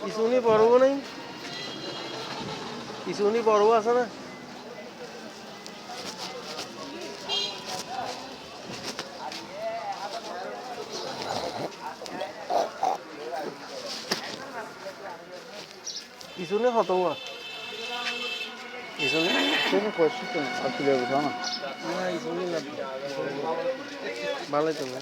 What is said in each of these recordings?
কিছুনি বড়ও নাই, কিছুনি বড়ও আছে না। কিছুনি কত কিছুনি ভালোই তো না।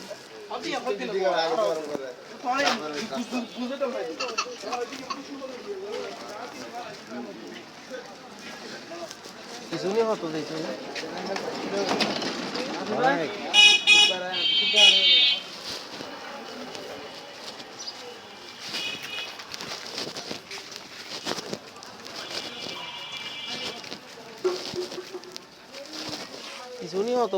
কিছুনি কত দিয়েছে কিছুনি কত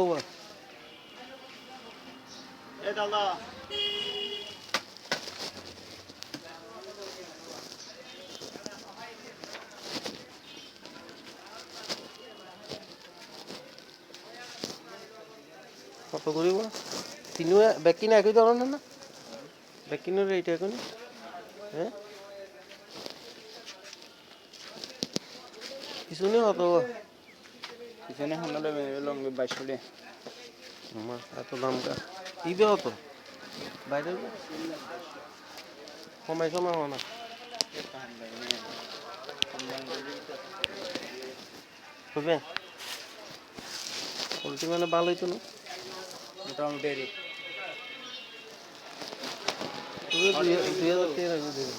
কত করিব তিনও ব্যাকিন একই ধরনের না, ব্যাকিনের এইটা এখন হ্যাঁ কিছুনি কত পিছনে হামলে লঙ্গি 2200 এত দাম কা ইবে হতো বাইরে কমাই সময় হয় না হবে পোলট্রি মানে ভালোই তো না মোটামুটি 2013 দেবে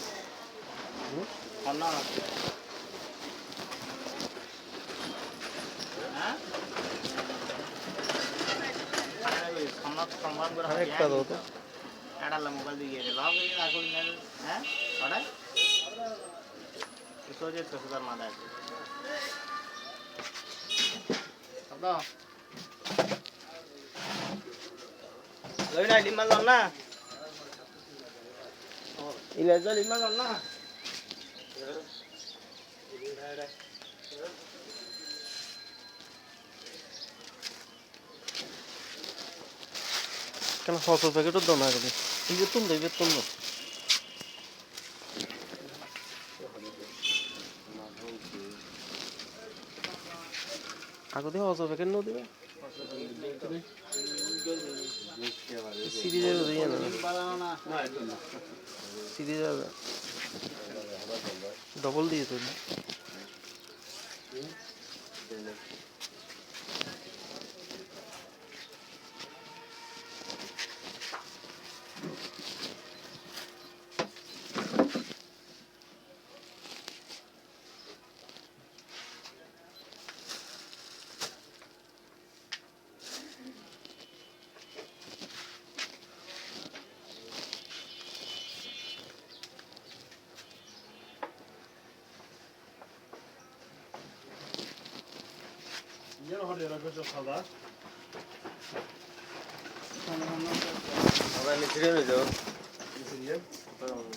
একটা দাও তো মোবাইল দিয়ে লগ হ্যাঁ অর্ডার সোজে 6000 মাদা আছে দাও লই না লিমা লন না ইলে জল লিমা লন না কেন 100 প্যাকেটও দাও না আগে এই বেতন দেয় বেতন দাও আগে দিয়ে 100 প্যাকেট নো দিবে সিরিজের দিয়ে না সিরিজ ডবল দিয়ে তো Ahora le tiré el dedo.